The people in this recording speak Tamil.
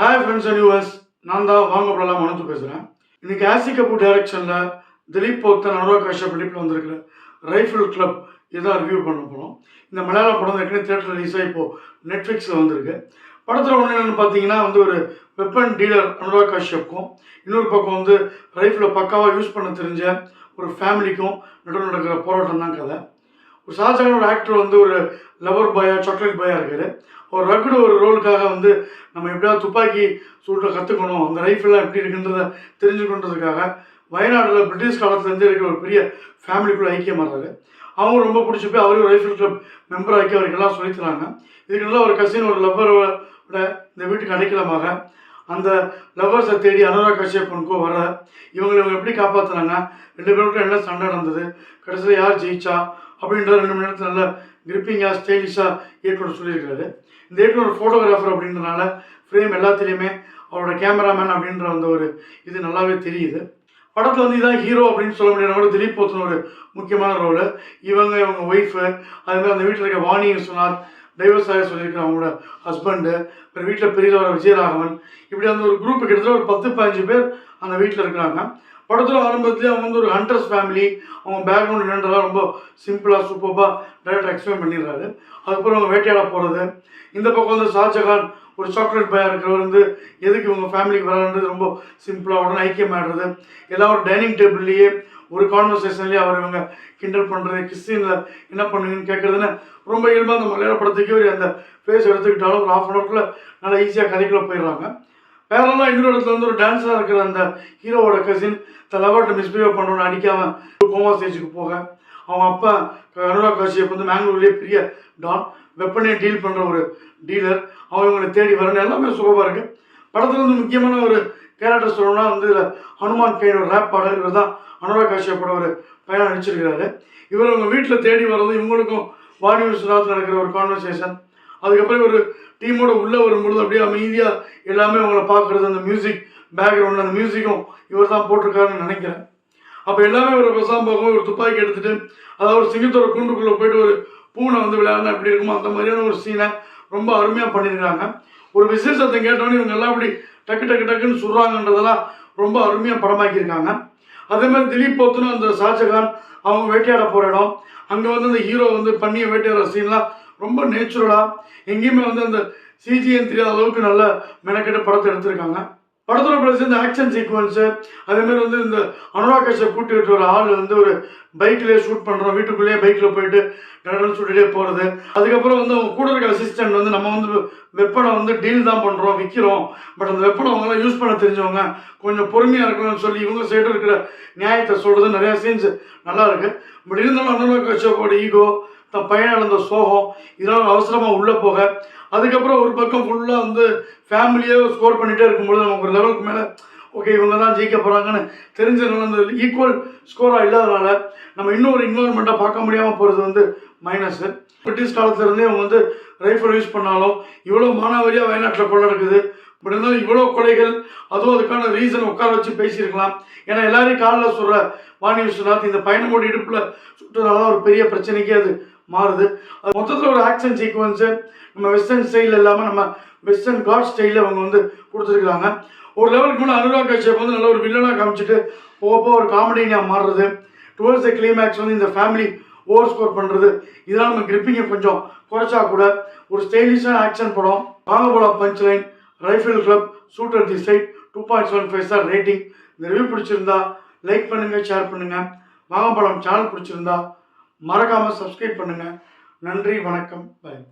ஹாய் ஃப்ரெண்ட்ஸ் அண்ட் யூஎஸ், நான் தான் வாங்க போகலாம் மனத்து பேசுகிறேன். இன்றைக்கி ஆசி கபூர் டைரக்ஷனில் திலீப் போத்தன், அனுராக் கஷ்யப் நடிப்பில் வந்திருக்கிற ரைஃபிள் கிளப் இதான் ரிவ்யூ பண்ண போகிறோம். இந்த மலையாள படம் ஏற்கனவே தியேட்டர் ரிலீஸாக இப்போது நெட்ஃப்ளிக்ஸில் வந்திருக்கு. படத்தில் ஒன்று என்னென்னு பார்த்தீங்கன்னா ஒரு வெப்பன் டீலர் அனுராக் கஷ்யப்புக்கும், இன்னொரு பக்கம் ரைஃபிளை பக்காவாக யூஸ் பண்ண தெரிஞ்ச ஒரு ஃபேமிலிக்கும் நடுவில் நடக்கிற போராட்டம் தான் கதை. ஒரு ஷாஜகான் ஒரு ஆக்டர் ஒரு லவர் பாயாக, சாக்லேட் பாயாக இருக்கார். ஒரு ரகுடு ஒரு ரோலுக்காக நம்ம எப்படியாவது துப்பாக்கி சூட்டை கற்றுக்கணும், அந்த ரைஃபிள்லாம் எப்படி இருக்குன்றதை தெரிஞ்சுக்கணுன்றதுக்காக வயநாட்டில் பிரிட்டிஷ் காலத்துலேருந்து இருக்கிற ஒரு பெரிய ஃபேமிலிக்குள்ளே ஐக்கியமாகிறாரு. அவங்க ரொம்ப பிடிச்சி போய் அவரையும் ரைஃபிள் கிளப் மெம்பர் ஆக்கி அவருக்கெல்லாம் சொல்லித்தராங்க. இதுக்கெல்லாம் ஒரு கசின் ஒரு லவ்வரோட இந்த வீட்டுக்கு அடைக்கலமாக அந்த லவ்வர்ஸை தேடி அனுராக் கஷ்யப்புக்கோ வர இவங்க எப்படி காப்பாற்றுனாங்க, 2 பேருக்கும் என்ன சண்டை நடந்தது, கடைசியில் யார் ஜெயிச்சா அப்படின்ற 2 மணி நேரத்தில் நல்ல கிரிப்பிங்காக ஸ்டைலிஷாக இயக்குனர் சொல்லியிருக்காரு. இந்த இயக்குனர் ஃபோட்டோகிராஃபர் அப்படின்றனால ஃப்ரேம் எல்லாத்துலேயுமே அவரோட கேமராமேன் அப்படின்ற ஒரு இது நல்லாவே தெரியுது. படத்தில் இதான் ஹீரோ அப்படின்னு சொல்ல முடியாது. கூட திலீப் போத்தன் ஒரு முக்கியமான ரோலு. இவங்க ஒய்ஃபு, அதுமாதிரி அந்த வீட்டில் இருக்க வாணி விஸ்வநாத், டைவர்ஸ் ஆக சொல்லியிருக்கிற அவங்களோட ஹஸ்பண்டு, அப்புறம் வீட்டில் பெரியவர விஜயராகவன், இப்படி ஒரு குரூப்பு கிட்டத்தட்ட ஒரு 10-15 பேர் அந்த வீட்டில் இருக்கிறாங்க. படத்தில் ஆரம்பத்துலேயே அவங்க ஒரு ஹண்டர்ஸ் ஃபேமிலி, அவங்க பேக்ரவுண்ட் என்னன்றதெல்லாம் ரொம்ப சிம்பிளாக சூப்பராக டைரக்டர் எக்ஸ்பிளைன் பண்ணிடுறாரு. அதுக்கப்புறம் அவங்க வேட்டையாட போகிறது, இந்த பக்கம் ஷாஜகான் ஒரு சாக்லேட் பாயாக இருக்கிறவர் எதுக்கு இவங்க ஃபேமிலிக்கு வரான்றது ரொம்ப சிம்பிளாக உடனே ஐக்கியமாகிடுறது. எல்லாம் ஒரு டைனிங் டேபிள்லேயே ஒரு கான்வர்சேஷன்லேயே அவர் இவங்க கிண்டல் பண்ணுறது, கிறிஸ்டினில் என்ன பண்ணுவீங்கன்னு கேட்குறதுன்னு ரொம்ப இயல்பாக அந்த மலையாள படத்துக்கு அந்த ஃபேஸ் எடுத்துக்கிட்டாலும் ஒரு 1/2 hour நல்லா ஈஸியாக கதைக்குள்ளே போயிடுறாங்க. வேறெல்லாம் இன்னொரு இடத்துல ஒரு டான்ஸராக இருக்கிற அந்த ஹீரோவோட கசின் த லவர்கிட்ட மிஸ்பிஹேவ் பண்ணணும்னு அடிக்காமல் கோமா ஸ்டேஜுக்கு போக, அவங்க அப்பா அனுராக் கஷ்யப் மேங்களூர்லேயே பெரிய டான், வெப்பனே டீல் பண்ணுற ஒரு டீலர், அவங்க இவங்களை தேடி வரணும், எல்லாமே சுலபமாக இருக்குது. படத்தில் முக்கியமான ஒரு கேரக்டர் சொல்லணும்னா இதில் ஹனுமான் கைன் ஒரு ரேப் பாடல், இவர் தான் அனுராக் கஷ்யப்போட ஒரு பையனாக நடிச்சிருக்கிறாரு. இவர் அவங்க வீட்டில் தேடி வர்றது, இவங்களுக்கும் வாணி விஸ்வநாத் நடக்கிற ஒரு கான்வர்சேஷன், அதுக்கப்புறம் ஒரு டீமோட உள்ளே வரும்பொழுது அப்படியே அமைதியாக எல்லாமே அவங்கள பார்க்குறது, அந்த மியூசிக் பேக்ரவுண்ட், அந்த மியூசிக்கும் இவர் தான் போட்டிருக்காருன்னு நினைக்கிறேன். அப்போ எல்லாமே ஒரு பெசாம பார்க்கும், ஒரு துப்பாக்கி எடுத்துகிட்டு, அதாவது ஒரு சிங்கத்தோட கூண்டுக்குள்ளே போயிட்டு ஒரு பூனை விளையாடினா எப்படி இருக்குமோ அந்த மாதிரியான ஒரு சீனை ரொம்ப அருமையாக பண்ணியிருக்காங்க. ஒரு விசேஷத்தை கேட்டோன்னே இவங்க எல்லாம் அப்படி டக்கு டக்கு டக்குன்னு சொல்கிறாங்கன்றதெல்லாம் ரொம்ப அருமையாக படமாக்கியிருக்காங்க. அதே மாதிரி திலீப் போத்தனும் அந்த ஷாஜகான் அவங்க வேட்டையாட போகிற இடம், அங்கே அந்த ஹீரோ பண்ணிய வேட்டையாடுற சீன்லாம் ரொம்ப நேச்சுரலாக, எங்கேயுமே அந்த சிஜிஎன் தெரியாத அளவுக்கு நல்ல மெனக்கெட்டு படத்தை எடுத்திருக்காங்க. படத்தோட பிளஸ் இந்த ஆக்ஷன் சீக்வன்ஸு, அதேமாதிரி இந்த அனுராக் கஷ்யப் கூட்டி விட்டு ஒரு ஆள் ஒரு பைக்லேயே ஷூட் பண்ணுறோம், வீட்டுக்குள்ளேயே பைக்கில் போயிட்டு கடல் சுட்டுகிட்டே போகிறது. அதுக்கப்புறம் அவங்க கூட இருக்க அசிஸ்டன்ட் நம்ம வெப்பனை டீல் தான் பண்ணுறோம், விற்கிறோம், பட் அந்த வெப்பனை அவங்களாம் யூஸ் பண்ண தெரிஞ்சவங்க, கொஞ்சம் பொறுமையாக இருக்கணும்னு சொல்லி இவங்க சைடு இருக்கிற நியாயத்தை சொல்கிறது நிறையா சீன்ஸ் நல்லா இருக்குது. பட் இருந்தாலும் அனுராக் கஷ்யப்போட ஈகோ, தன் பையன் இழந்த சோகம், இதெல்லாம் அவசரமாக உள்ளே போக, அதுக்கப்புறம் ஒரு பக்கம் ஃபுல்லாக ஃபேமிலியே ஸ்கோர் பண்ணிகிட்டே இருக்கும்பொழுது நமக்கு ஒரு லெவலுக்கு மேலே ஓகே இவங்க தான் ஜெயிக்க போகிறாங்கன்னு தெரிஞ்சதுனால அந்த ஈக்குவல் ஸ்கோராக இல்லாதனால நம்ம இன்னும் ஒரு இன்வால்மெண்ட்டாக பார்க்க முடியாமல் போகிறது மைனஸு. பிரிட்டிஷ் காலத்துலேருந்தே அவங்க ரைஃபிள் யூஸ் பண்ணாலும் இவ்வளோ மானாவரியாக வயநாட்டில் கொள்ள இருக்குது. இப்படி இருந்தாலும் இவ்வளோ கொலைகள், அதுவும் அதுக்கான ரீசன் உட்கார வச்சு பேசியிருக்கலாம். ஏன்னா எல்லாரையும் காலில் சொல்கிற வாணி விஸ்வநாத் இந்த பயணமோட இடுப்பில் சுட்டுறதுனால தான் ஒரு பெரிய பிரச்சனைக்கே அது மாறுது. அது மொத்தத்தில் ஒரு ஆக்ஷன் சீக்வன்ஸு நம்ம வெஸ்டர்ன் ஸ்டைல் இல்லாமல் நம்ம வெஸ்டர்ன் காட் ஸ்டைலில் அவங்க கொடுத்துருக்குறாங்க. ஒரு லெவலுக்கு மேலே அனுராக் கஷ்யப் நல்ல ஒரு வில்லனாக காமிச்சிட்டு போக ஒரு காமெடியாக மாறுறது, டுவர்ட்ஸ் த கிளைமேக்ஸ் இந்த ஃபேமிலி ஓவர் ஸ்கோர் பண்ணுறது, இதெல்லாம் நம்ம கிரிப்பிங்கை கொஞ்சம் குறைச்சா கூட ஒரு ஸ்டைலிஷான ஆக்ஷன் படம். வாங்க போலாம் punch line, rifle club, shooter the side, 2.75 star rating. இந்த ரிவ்யூ பிடிச்சிருந்தா லைக் பண்ணுங்கள், ஷேர் பண்ணுங்கள். வாங்க போலாம் சேனல் பிடிச்சிருந்தா மறக்காமல் சப்ஸ்கிரைப் பண்ணுங்கள். நன்றி, வணக்கம், பாய்.